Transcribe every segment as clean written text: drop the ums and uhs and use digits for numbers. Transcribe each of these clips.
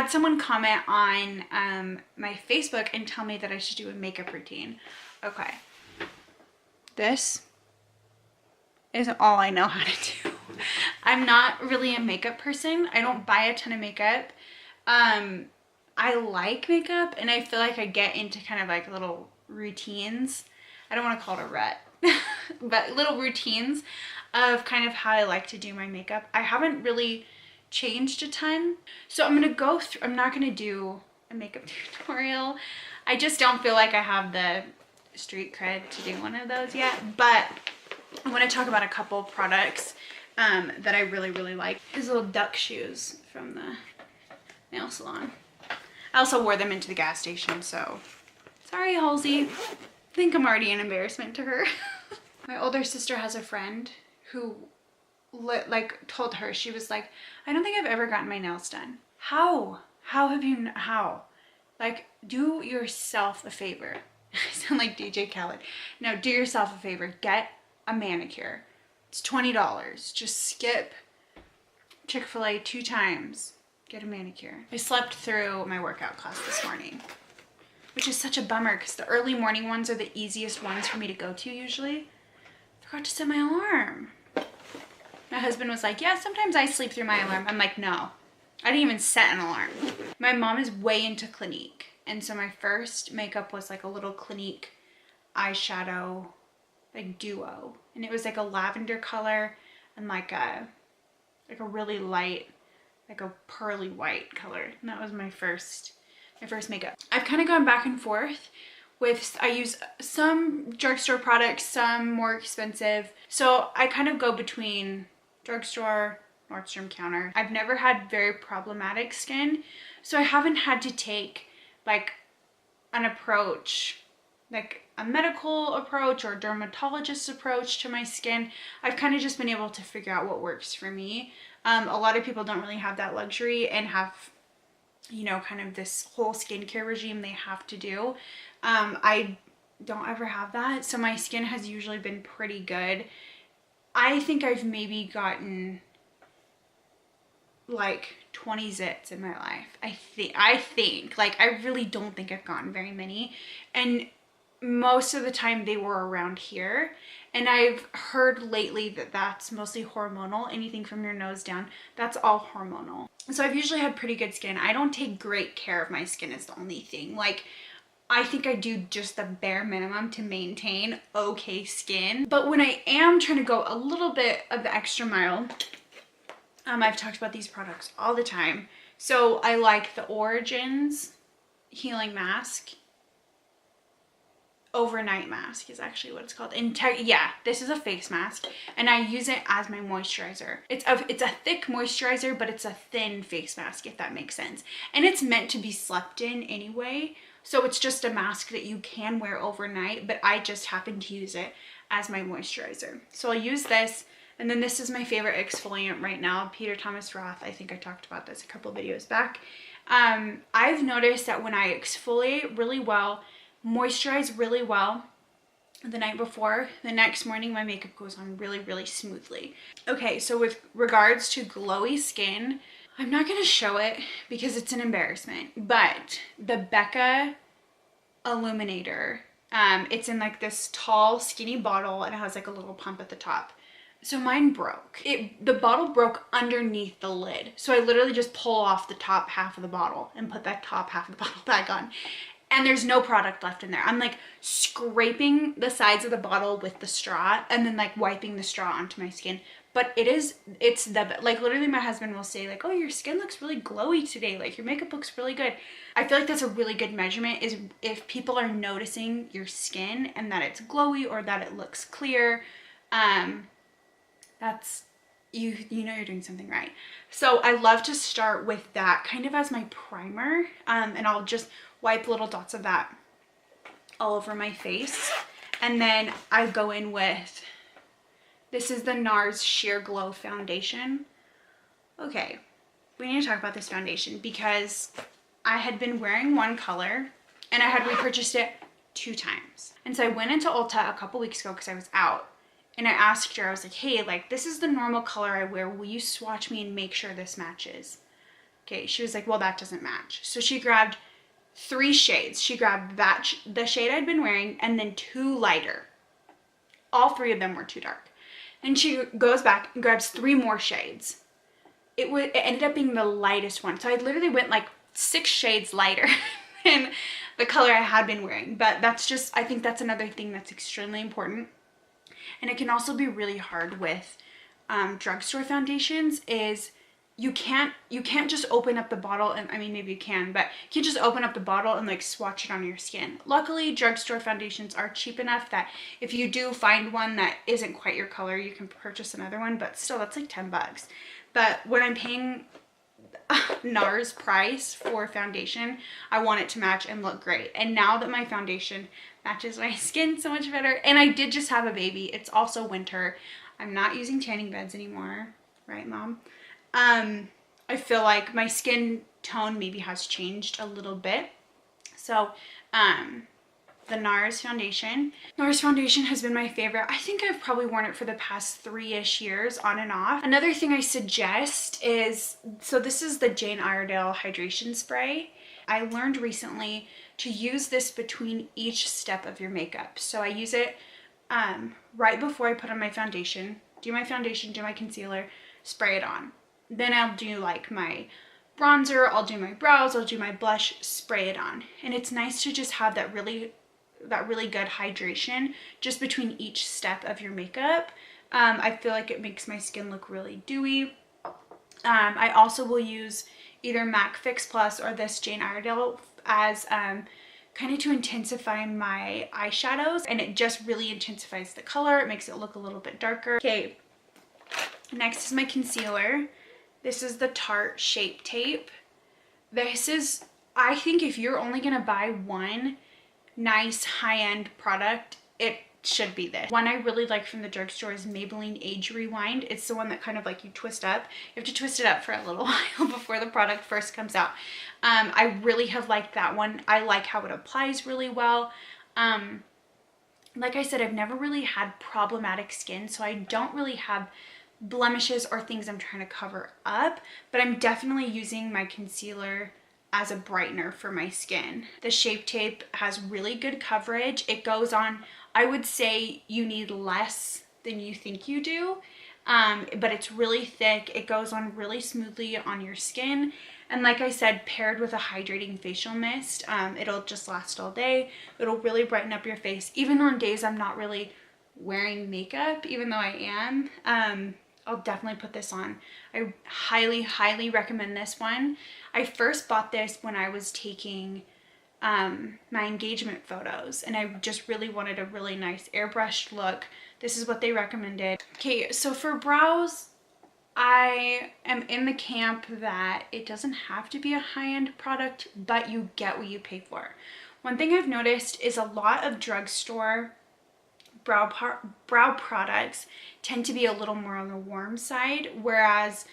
had someone comment on my Facebook and tell me that I should do a makeup routine. Okay. This is all I know how to do. I'm not really a makeup person. I don't buy a ton of makeup. I like makeup, and I feel like I get into kind of like little routines. I don't want to call it a rut, but little routines of kind of how I like to do my makeup. I haven't really changed a ton. So I'm going to go through, I'm not going to do a makeup tutorial. I just don't feel like I have the street cred to do one of those yet, but I want to talk about a couple products that I really, really like. These little duck shoes from the nail salon. I also wore them into the gas station, so sorry, Halsey. I think I'm already an embarrassment to her. My older sister has a friend who like told her, she was like, I don't think I've ever gotten my nails done. How have you, how? Like, do yourself a favor. I sound like DJ Khaled. No, do yourself a favor. Get a manicure. It's $20. Just skip Chick-fil-A 2 times. Get a manicure. I slept through my workout class this morning, which is such a bummer because the early morning ones are the easiest ones for me to go to usually. I forgot to set my alarm. My husband was like, yeah, sometimes I sleep through my alarm. I'm like, no, I didn't even set an alarm. My mom is way into Clinique. And so my first makeup was like a little Clinique eyeshadow, like duo. And it was like a lavender color and like a really light, like a pearly white color. And that was my first makeup. I've kind of gone back and forth with, I use some drugstore products, some more expensive. So I kind of go between drugstore, Nordstrom counter. I've never had very problematic skin, so I haven't had to take like an approach, like a medical approach or a dermatologist approach to my skin. I've kind of just been able to figure out what works for me. A lot of people don't really have that luxury and have, you know, kind of this whole skincare regime they have to do. I don't ever have that, so my skin has usually been pretty good. I think I've maybe gotten like 20 zits in my life. I think like, I really don't think I've gotten very many, and most of the time they were around here. And I've heard lately that that's mostly hormonal. Anything from your nose down, that's all hormonal. So I've usually had pretty good skin. I don't take great care of my skin is the only thing. Like, I think I do just the bare minimum to maintain okay skin. But when I am trying to go a little bit of the extra mile, I've talked about these products all the time. So I like the Origins Healing Mask. Overnight mask is actually what it's called. Yeah, this is a face mask, and I use it as my moisturizer. It's a thick moisturizer, but it's a thin face mask, if that makes sense. And it's meant to be slept in anyway, so it's just a mask that you can wear overnight, but I just happen to use it as my moisturizer. So I'll use this, and then this is my favorite exfoliant right now, Peter Thomas Roth. I think I talked about this a couple videos back. I've noticed that when I exfoliate really well, moisturize really well the night before, the next morning my makeup goes on really, really smoothly. Okay, so with regards to glowy skin, I'm not going to show it because it's an embarrassment, but the Becca Illuminator, it's in like this tall skinny bottle and it has like a little pump at the top. So mine broke. The bottle broke underneath the lid. So I literally just pull off the top half of the bottle and put that top half of the bottle back on. And there's no product left in there. I'm like scraping the sides of the bottle with the straw and then like wiping the straw onto my skin. But it's like literally my husband will say like, oh, your skin looks really glowy today. Like your makeup looks really good. I feel like that's a really good measurement, is if people are noticing your skin and that it's glowy or that it looks clear. That's, you know you're doing something right. So I love to start with that kind of as my primer, and I'll just wipe little dots of that all over my face. And then I go in with, this is the NARS Sheer Glow Foundation. Okay, we need to talk about this foundation because I had been wearing one color and I had repurchased it 2 times. And so I went into Ulta a couple weeks ago because I was out. And I asked her, I was like, hey, like, this is the normal color I wear. Will you swatch me and make sure this matches? Okay, she was like, well, that doesn't match. So she grabbed 3 shades. She grabbed the shade I'd been wearing, and then 2 lighter. All 3 of them were too dark. And she goes back and grabs 3 more shades. It ended up being the lightest one. So I literally went like 6 shades lighter than the color I had been wearing. But that's just, I think that's another thing that's extremely important. And it can also be really hard with drugstore foundations is you can't just open up the bottle, and I mean, maybe you can, but you can't just open up the bottle and like swatch it on your skin. Luckily, drugstore foundations are cheap enough that if you do find one that isn't quite your color, you can purchase another one, but still, that's like $10. But when I'm paying NARS price for foundation, I want it to match and look great. And now that my foundation matches my skin so much better, and I did just have a baby, it's also winter, I'm not using tanning beds anymore, right, Mom? I feel like my skin tone maybe has changed a little bit. So, the NARS foundation. NARS foundation has been my favorite. I think I've probably worn it for the past 3-ish years on and off. Another thing I suggest is, so this is the Jane Iredale Hydration Spray. I learned recently to use this between each step of your makeup. So I use it right before I put on my foundation, do my concealer, spray it on. Then I'll do like my bronzer, I'll do my brows, I'll do my blush, spray it on. And it's nice to just have that really good hydration just between each step of your makeup. I feel like it makes my skin look really dewy. I also will use either MAC Fix Plus or this Jane Iredale as kind of to intensify my eyeshadows, and it just really intensifies the color. It makes it look a little bit darker. Okay, next is my concealer. This is the Tarte Shape Tape. This is, I think if you're only gonna buy one nice high-end product, it should be this. One I really like from the drugstore is Maybelline Age Rewind. It's the one that kind of like you twist up. You have to twist it up for a little while before the product first comes out. I really have liked that one. I like how it applies really well. Like I said, I've never really had problematic skin, so I don't really have blemishes or things I'm trying to cover up, but I'm definitely using my concealer as a brightener for my skin. The Shape Tape has really good coverage. It goes on, I would say you need less than you think you do, but it's really thick. It goes on really smoothly on your skin. And like I said, paired with a hydrating facial mist, it'll just last all day. It'll really brighten up your face. Even on days I'm not really wearing makeup, even though I am, I'll definitely put this on. I highly, highly recommend this one. I first bought this when I was taking my engagement photos, and I just really wanted a really nice airbrushed look. This is what they recommended. Okay, so for brows, I am in the camp that it doesn't have to be a high-end product, but you get what you pay for. One thing I've noticed is a lot of drugstore brow products tend to be a little more on the warm side, whereas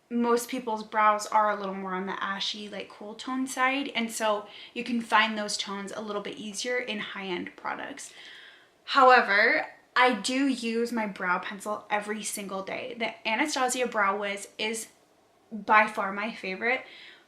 most people's brows are a little more on the ashy, like cool tone side, and so you can find those tones a little bit easier in high-end products. However, I do use my brow pencil every single day. The Anastasia Brow Wiz is by far my favorite,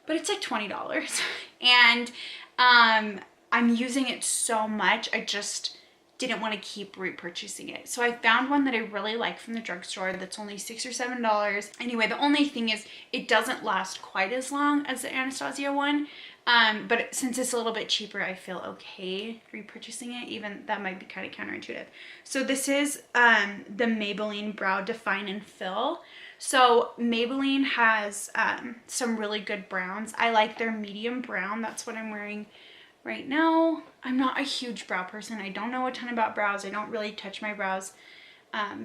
but it's like $20 and I'm using it so much, I just didn't want to keep repurchasing it. So I found one that I really like from the drugstore that's only $6 or $7. Anyway, the only thing is it doesn't last quite as long as the Anastasia one. But since it's a little bit cheaper, I feel okay repurchasing it, even that might be kind of counterintuitive. So this is the Maybelline Brow Define and Fill. So Maybelline has some really good browns. I like their medium brown. That's what I'm wearing right now. I'm not a huge brow person. I don't know a ton about brows. I don't really touch my brows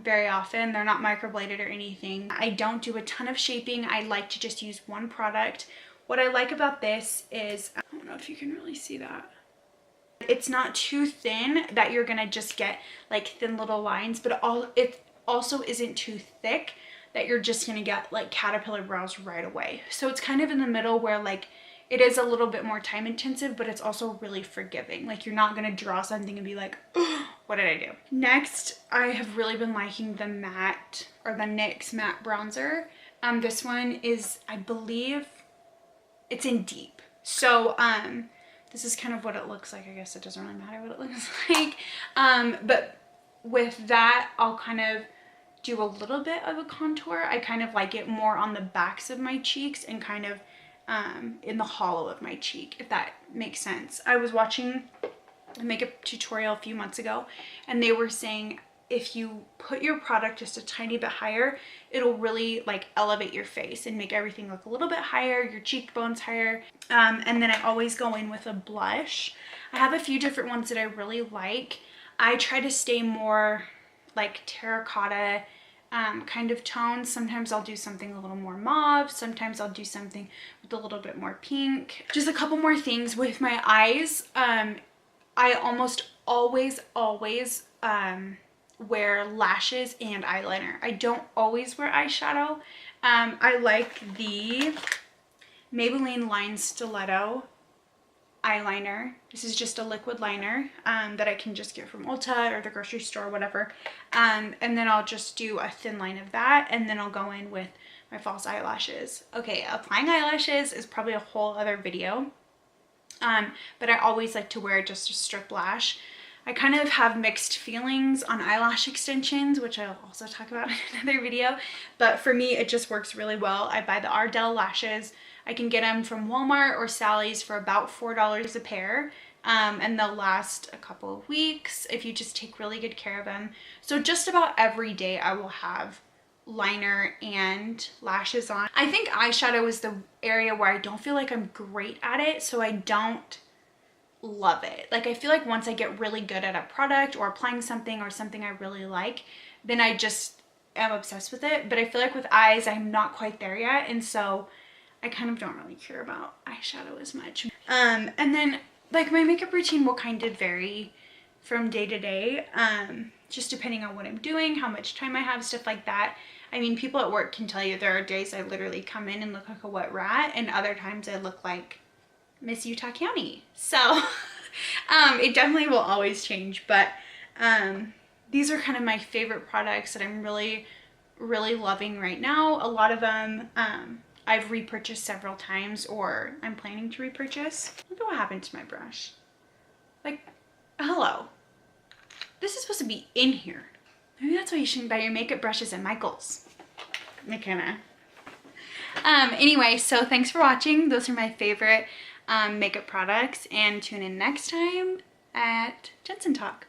very often. They're not microbladed or anything. I don't do a ton of shaping. I like to just use one product. What I like about this is, I don't know if you can really see that. It's not too thin that you're gonna just get like thin little lines, but it also isn't too thick that you're just gonna get like caterpillar brows right away. So it's kind of in the middle where like it is a little bit more time intensive, but it's also really forgiving. Like you're not gonna draw something and be like, oh, what did I do? Next, I have really been liking the NYX matte bronzer. This one is, I believe, it's in deep. So this is kind of what it looks like. I guess it doesn't really matter what it looks like. But with that, I'll kind of do a little bit of a contour. I kind of like it more on the backs of my cheeks and kind of in the hollow of my cheek, if that makes sense. I was watching a makeup tutorial a few months ago, and they were saying if you put your product just a tiny bit higher, it'll really like elevate your face and make everything look a little bit higher, your cheekbones higher. And then I always go in with a blush. I have a few different ones that I really like. I try to stay more like terracotta kind of tones. Sometimes I'll do something a little more mauve. Sometimes I'll do something with a little bit more pink. Just a couple more things with my eyes. I almost always wear lashes and eyeliner. I don't always wear eyeshadow. I like the Maybelline Line Stiletto eyeliner. This is just a liquid liner that I can just get from Ulta or the grocery store or whatever. And then I'll just do a thin line of that, and then I'll go in with my false eyelashes. Okay, applying eyelashes is probably a whole other video. But I always like to wear just a strip lash. I kind of have mixed feelings on eyelash extensions, which I'll also talk about in another video. But for me, it just works really well. I buy the Ardell lashes. I can get them from Walmart or Sally's for about $4 a pair. And they'll last a couple of weeks if you just take really good care of them. So just about every day I will have liner and lashes on. I think eyeshadow is the area where I don't feel like I'm great at it, so I don't love it. Like I feel like once I get really good at a product or applying something or something I really like, then I just am obsessed with it. But I feel like with eyes, I'm not quite there yet, and so I kind of don't really care about eyeshadow as much. And then like my makeup routine will kind of vary from day to day, just depending on what I'm doing, how much time I have, stuff like that. I mean, people at work can tell you there are days I literally come in and look like a wet rat, and other times I look like Miss Utah County. So it definitely will always change, but these are kind of my favorite products that I'm really loving right now. A lot of them I've repurchased several times, or I'm planning to repurchase. Look at what happened to my brush. Like, hello. This is supposed to be in here. Maybe that's why you shouldn't buy your makeup brushes at Michael's. McKenna. Anyway, so thanks for watching. Those are my favorite makeup products, and tune in next time at Jensen Talk.